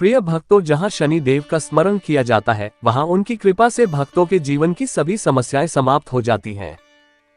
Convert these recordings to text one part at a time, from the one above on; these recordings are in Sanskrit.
प्रिय भक्तों, जहां शनि देव का स्मरण किया जाता है वहां उनकी कृपा से भक्तों के जीवन की सभी समस्याएं समाप्त हो जाती हैं।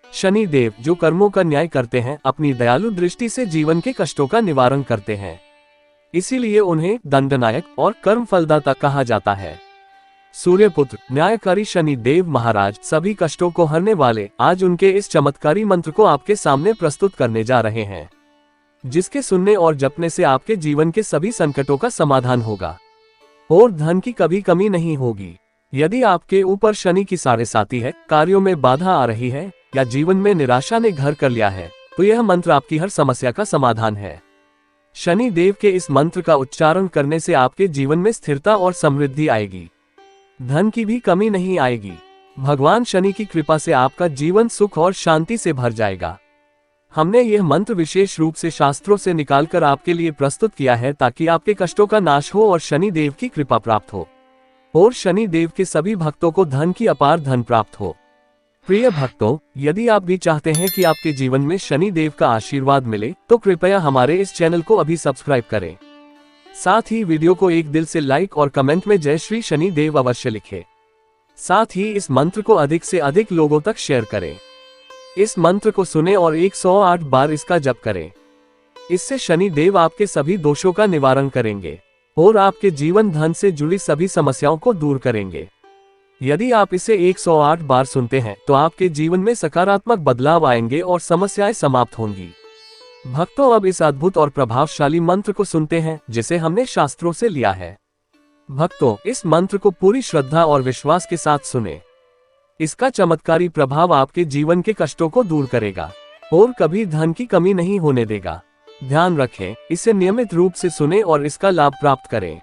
शनि देव जो कर्मों का न्याय करते हैं, अपनी दयालु दृष्टि से जीवन के कष्टों का निवारण करते हैं। इसीलिए उन्हें दंडनायक और कर्म फलदाता कहा जाता है। सूर्यपुत्र न्यायकारी शनि देव महाराज सभी कष्टों को हरने वाले आज उनके इस चमत्कारी मंत्र को आपके सामने प्रस्तुत करने जा रहे हैं, जिसके सुनने और जपने से आपके जीवन के सभी संकटों का समाधान होगा और धन की कभी कमी नहीं होगी। यदि आपके ऊपर शनि की साढ़ेसाती है, कार्यों में बाधा आ रही है या जीवन में निराशा ने घर कर लिया है, तो यह मंत्र आपकी हर समस्या का समाधान है। शनि देव के इस मंत्र का उच्चारण करने से आपके जीवन में स्थिरता और समृद्धि आएगी, धन की भी कमी नहीं आएगी। भगवान शनि की कृपा से आपका जीवन सुख और शांति से भर जाएगा। हमने यह मंत्र विशेष रूप से शास्त्रों से निकालकर आपके लिए प्रस्तुत किया है ताकि आपके कष्टों का नाश हो और शनि देव की कृपा प्राप्त हो और शनि देव के सभी भक्तों को धन की अपार धन प्राप्त हो। प्रिय भक्तों, यदि आप भी चाहते हैं कि आपके जीवन में शनि देव का आशीर्वाद मिले तो कृपया हमारे इस चैनल को अभी सब्सक्राइब करें। साथ ही वीडियो को एक दिल से लाइक और कमेंट में जय श्री शनि देव अवश्य लिखें। साथ ही इस मंत्र को अधिक से अधिक लोगों तक शेयर करें। इस मंत्र को सुने और 108 बार इसका जप करें। इससे शनि देव आपके सभी दोषों का निवारण करेंगे और आपके जीवन धन से जुड़ी सभी समस्याओं को दूर करेंगे। यदि आप इसे 108 बार सुनते हैं तो आपके जीवन में सकारात्मक बदलाव आएंगे और समस्याएं समाप्त होंगी। भक्तों, अब इस अद्भुत और प्रभावशाली मंत्र को सुनते हैं जिसे हमने शास्त्रों से लिया है। भक्तों, इस मंत्र को पूरी श्रद्धा और विश्वास के साथ सुने। इसका चमत्कारी प्रभाव आपके जीवन के कष्टों को दूर करेगा और कभी धन की कमी नहीं होने देगा। ध्यान रखें, इसे नियमित रूप से सुने और इसका लाभ प्राप्त करें।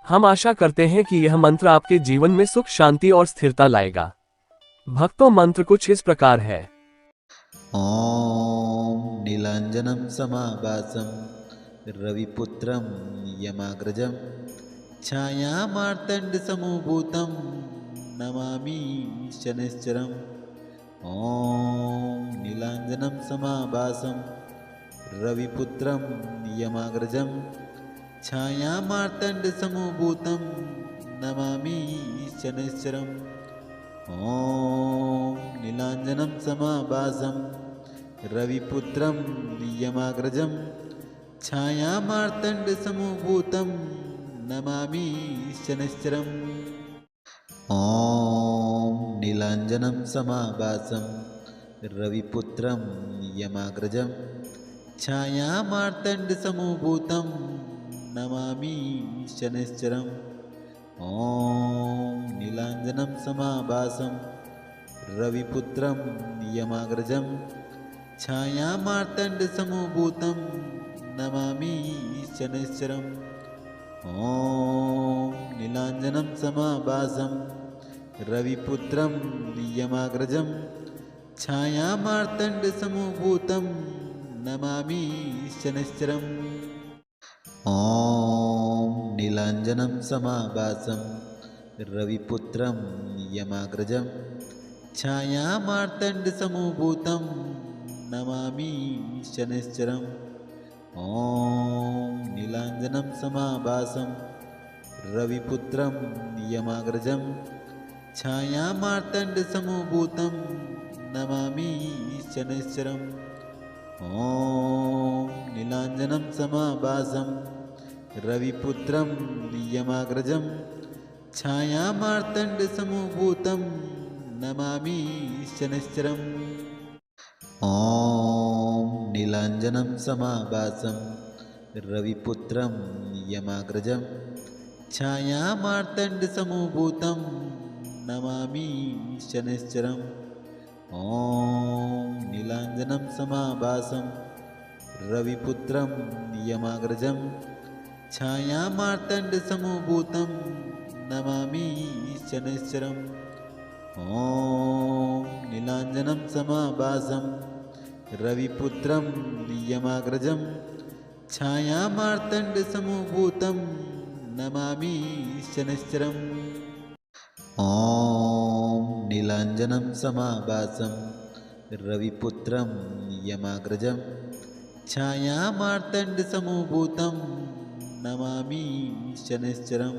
हम आशा करते हैं कि यह मंत्र आपके जीवन में सुख, शांति और स्थिरता लाएगा। भक्तों, मंत्र कुछ इस प्रकार है। ओम नीलांजनम समाभासम रविपुत्रम यमाग्रजम छाया मार्तंड समूभूतम नमामि शनिश्चरम्। ओम नीलांजनम समाभासम रविपुत्रम यमाग्रजम छाया मार्तंड समूभूतम नमामि शनिश्चरम्। ओम नीलांजनम समाभासम रविपुत्रम यमाग्रजम छाया मार्तंड समूभूतम नमामि शनिश्चरम्। ओम नीलांजनम समाभासम रविपुत्रम यमाग्रजम छाया मार्तंड समूभूतम नमामि शनिश्चरम्। ओम नीलांजनम समाभासम रविपुत्रम यमाग्रजम छाया मार्तंड समूभूतम नमामि शनिश्चरम्। ओम नीलांजनम समाभासम रविपुत्रम यमाग्रजम छाया मार्तंड समूभूतम नमामि शनिश्चरम्। ओम नीलांजनम समाभासम रविपुत्रम यमाग्रजम छाया मार्तंड समूभूतम नमामि शनिश्चरम्। ओम नीलांजनम समाभासम रविपुत्रम यमाग्रजम छाया मार्तंड समूभूतम नमामि शनिश्चरम्। ओम नीलांजनम समाभासम रविपुत्रम यमाग्रजम छाया मार्तंड समूभूतम नमामि शनिश्चरम्। ओम नीलांजनम समाभासम रविपुत्रम यमाग्रजम छाया मार्तंड समूभूतम नमामि शनिश्चरम्। ओम नीलांजनम समाभासम रविपुत्रम यमाग्रजम छाया मार्तंड समूभूतम नमामि शनिश्चरम्। ओम नीलांजनम समाभासम रविपुत्रम यमाग्रजम छाया मार्तंड समूभूतम नमामि शनिश्चरम्। ओम नीलांजनम समाभासम रविपुत्रम यमाग्रजम छाया मार्तंड समूभूतम नमामि शनैश्चरम्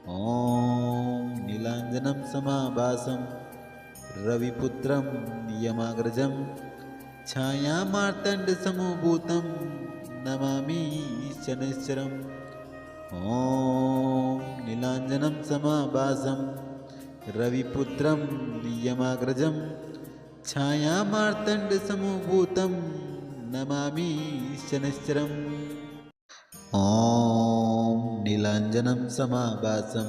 ॐ नीलाञ्जनं समाभासं रविपुत्रं यमाग्रजं छायामार्तण्डसमभूतं नमामि शनैश्चरम् ॐ नीलाञ्जनं समाभासं रविपुत्रं यमाग्रजं छायामार्तण्डसमभूतं नमामि शनैश्चरम् ॐ नीलाञ्जनं समाभासं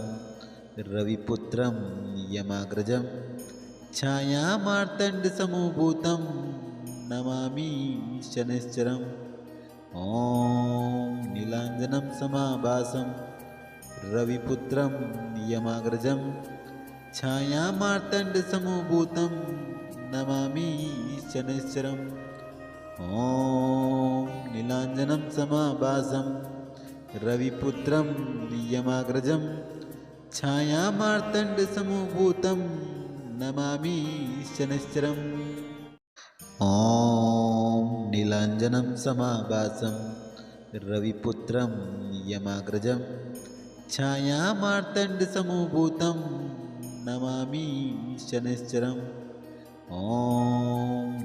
रविपुत्रं यमाग्रजं छायामार्तण्डसमभूतं नमामि शनैश्चरम् ॐ नीलाञ्जनं समाभासं रविपुत्रं यमाग्रजं छायामार्तण्डसमभूतं नमामि शनैश्चरम् ॐ नीलाञ्जनं समाभासं रविपुत्रं यमाग्रजं छायामार्तण्डसमभूतं नमामि शनैश्चरम् ॐ नीलाञ्जनं समाभासं रविपुत्रं यमाग्रजं छायामार्तण्डसमभूतं नमामि शनैश्चरम् ॐ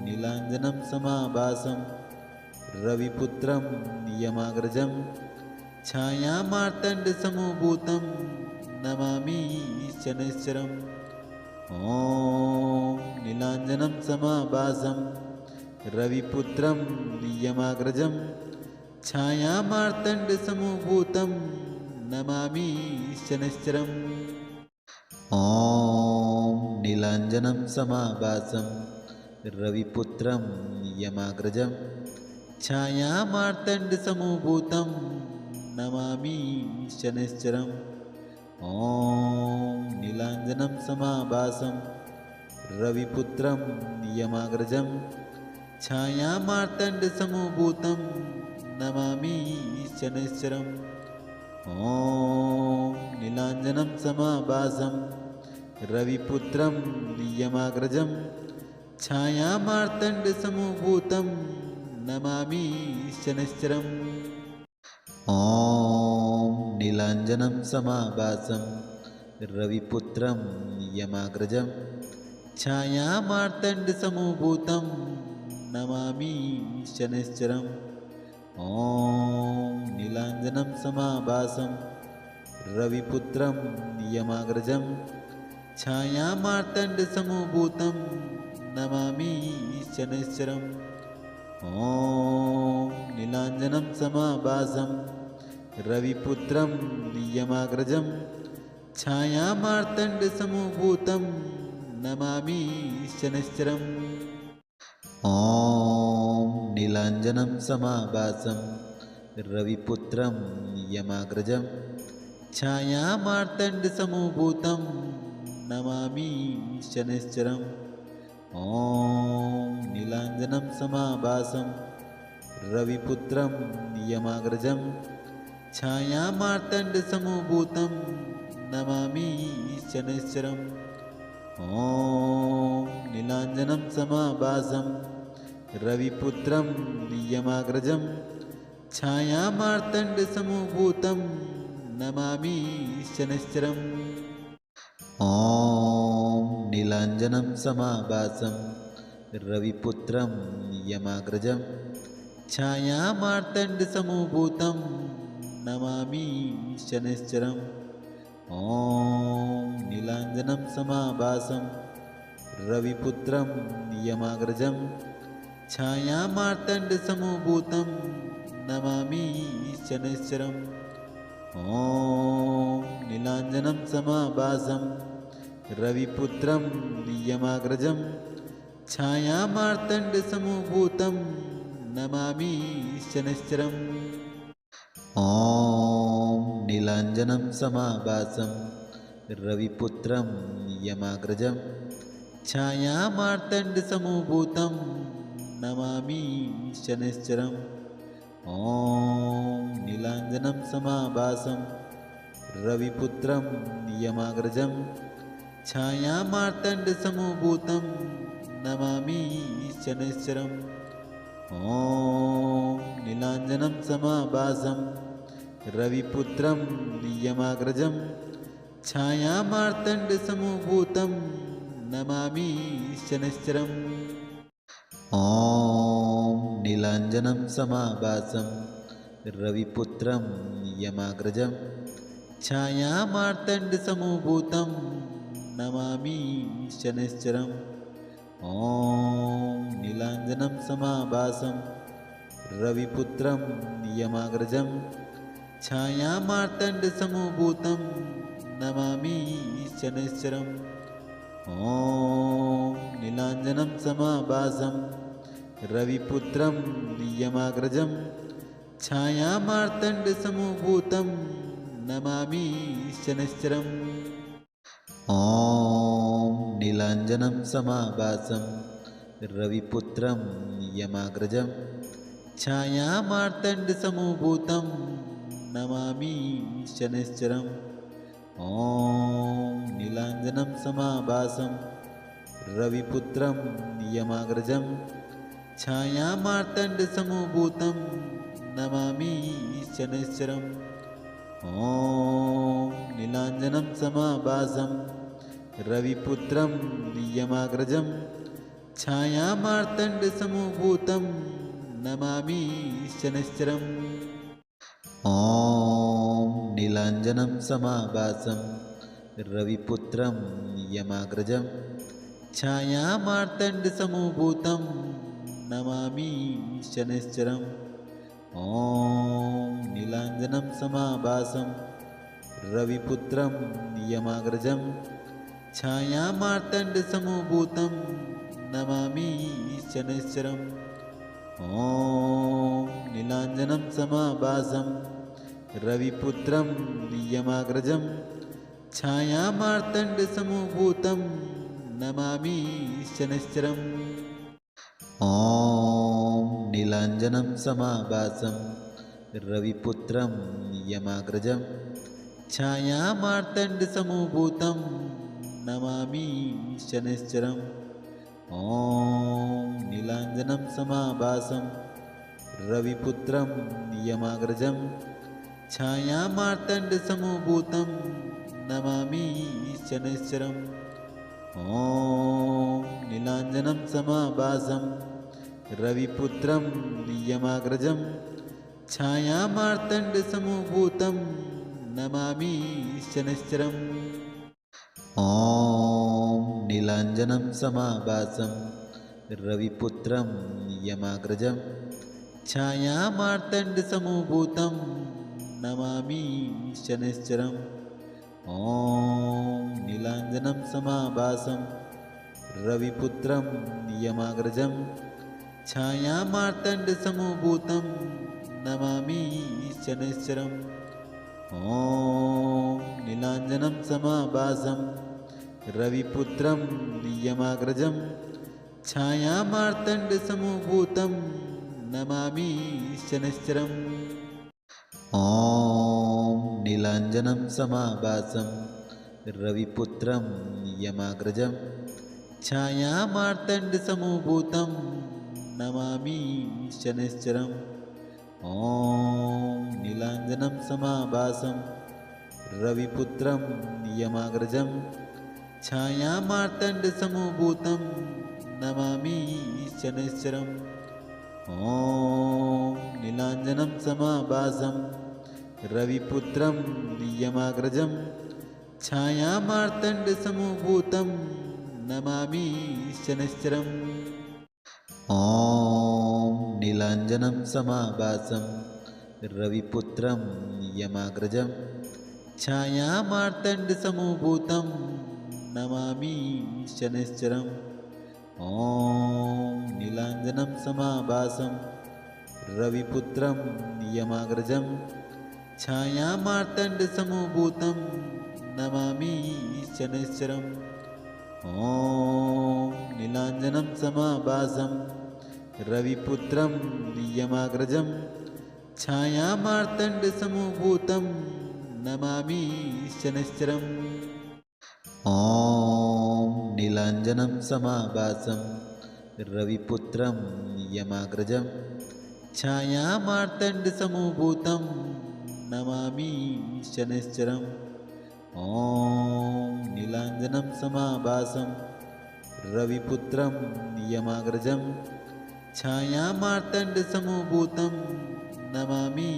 नीलाञ्जनं समाभासं रविपुत्रं यमाग्रजं छायामार्तण्डसमभूतं नमामि शनैश्चरम् ॐ नीलाञ्जनं समाभासं रविपुत्रं यमाग्रजं छायामार्तण्डसमभूतं नमामि शनैश्चरम् ॐ नीलाञ्जनं समाभासं रविपुत्रं यमाग्रजं छायामार्तण्डसमभूतं नमामि शनैश्चरम् ॐ नीलाञ्जनं समाभासं रविपुत्रं यमाग्रजं छायामार्तण्डसमभूतं नमामि शनैश्चरम् ॐ नीलाञ्जनं समाभासं रविपुत्रं यमाग्रजं छायामार्तण्डसमभूतं नमामि शनैश्चरम् ॐ नीलाञ्जनं समाभासं रविपुत्रं यमाग्रजं छायामार्तण्डसमभूतं नमामि शनैश्चरम् ॐ नीलाञ्जनं समाभासं रविपुत्रं यमाग्रजं छायामार्तण्डसमभूतं नमामि शनैश्चरम् ॐ नीलाञ्जनं समाभासं रविपुत्रं यमाग्रजं छायामार्तण्डसमभूतं नमामि शनैश्चरम् ॐ नीलाञ्जनं समाभासं रविपुत्रं यमाग्रजं छायामार्तण्डसमभूतं नमामि शनैश्चरम् ॐ नीलाञ्जनं समाभासं रविपुत्रं यमाग्रजं छायामार्तण्डसमभूतं नमामि शनैश्चरम् ॐ नीलाञ्जनं समाभासं रविपुत्रं यमाग्रजं छायामार्तण्डसमभूतं नमामि शनैश्चरम् ॐ नीलाञ्जनं समाभासं रविपुत्रं यमाग्रजं छायामार्तण्डसमभूतं नमामि शनैश्चरम् ॐ नीलाञ्जनं समाभासं रविपुत्रं यमाग्रजं छायामार्तण्डसमभूतं नमामि शनैश्चरम् ॐ नीलाञ्जनं समाभासं रविपुत्रं यमाग्रजं छायामार्तण्डसमभूतं नमामि शनैश्चरम् ॐ नीलाञ्जनं समाभासं रविपुत्रं यमाग्रजं छायामार्तण्डसमभूतं नमामि शनैश्चरम् ॐ नीलाञ्जनं समाभासं रविपुत्रं यमाग्रजं छायामार्तण्डसमभूतं नमामि शनैश्चरम् ॐ नीलाञ्जनं समाभासं रविपुत्रं यमाग्रजं छायामार्तण्डसमभूतं नमामि शनैश्चरम् ॐ नीलाञ्जनं समाभासं रविपुत्रं यमाग्रजं छायामार्तण्डसमभूतं नमामि शनैश्चरम् ॐ नीलाञ्जनं समाभासं रविपुत्रं यमाग्रजं छायामार्तण्डसमभूतं नमामि शनैश्चरम् ॐ नीलाञ्जनं समाभासं रविपुत्रं यमाग्रजं छायामार्तण्डसमभूतं नमामि शनैश्चरम् ॐ नीलाञ्जनं समाभासं रविपुत्रं यमाग्रजं छायामार्तण्डसमभूतं नमामि शनैश्चरम् ॐ नीलाञ्जनं समाभासं रविपुत्रं यमाग्रजं छायामार्तण्डसमभूतं नमामि शनैश्चरम् ॐ नीलाञ्जनं समाभासं रविपुत्रं यमाग्रजं छायामार्तण्डसमभूतं नमामि शनैश्चरम् ॐ नीलाञ्जनं समाभासं रविपुत्रं यमाग्रजं छायामार्तण्डसमभूतं नमामि शनैश्चरम् ॐ नीलाञ्जनं समाभासं रविपुत्रं यमाग्रजं छायामार्तण्डसमभूतं नमामि शनैश्चरम् ॐ नीलाञ्जनं समाभासं रविपुत्रं यमाग्रजं छायामार्तण्डसमभूतं नमामि शनैश्चरम् ॐ नीलाञ्जनं समाभासं रविपुत्रं यमाग्रजं छायामार्तण्डसमभूतं नमामि शनैश्चरम् ॐ नीलाञ्जनं समाभासं रविपुत्रं यमाग्रजं छायामार्तण्डसमभूतं नमामि शनैश्चरम् ॐ नीलाञ्जनं समाभासं रविपुत्रं यमाग्रजं छायामार्तण्डसमभूतं नमामि शनैश्चरम् ॐ नीलाञ्जनं समाभासं रविपुत्रं यमाग्रजं छायामार्तण्डसमभूतं नमामि शनैश्चरम् ॐ नीलाञ्जनं समाभासं रविपुत्रं यमाग्रजं छायामार्तण्डसमभूतं नमामि शनैश्चरम् ॐ नीलाञ्जनं समाभासं रविपुत्रं यमाग्रजं छायामार्तण्डसमभूतं नमामि शनैश्चरम् ॐ नीलाञ्जनं समाभासं रविपुत्रं यमाग्रजं छायामार्तण्डसमभूतं नमामि शनैश्चरम् ॐ नीलाञ्जनं समाभासं रविपुत्रं यमाग्रजं छायामार्तण्डसमभूतं नमामि शनैश्चरम् ॐ नीलाञ्जनं समाभासं रविपुत्रं यमाग्रजं छायामार्तण्डसमभूतं नमामि शनैश्चरम् ॐ नीलाञ्जनं समाभासं रविपुत्रं यमाग्रजं छायामार्तण्डसमभूतं नमामि शनैश्चरम् ॐ नीलाञ्जनं समाभासं रविपुत्रं यमाग्रजं छायामार्तण्डसमभूतं नमामि शनैश्चरम् ॐ नीलाञ्जनं समाभासं रविपुत्रं यमाग्रजं छायामार्तण्डसमभूतं नमामि शनैश्चरम् ॐ नीलाञ्जनं समाभासं रविपुत्रं यमाग्रजं छायामार्तण्डसमभूतं नमामि शनैश्चरम् ॐ नीलाञ्जनं समाभासं रविपुत्रं यमाग्रजं छायामार्तण्डसमभूतं नमामि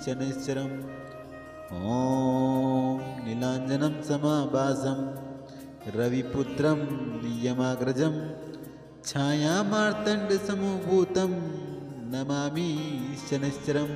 शनैश्चरम् ॐ नीलाञ्जनं समाभासं रविपुत्रं यमाग्रजं छायामार्तण्डसमभूतं नमामि शनैश्चरम्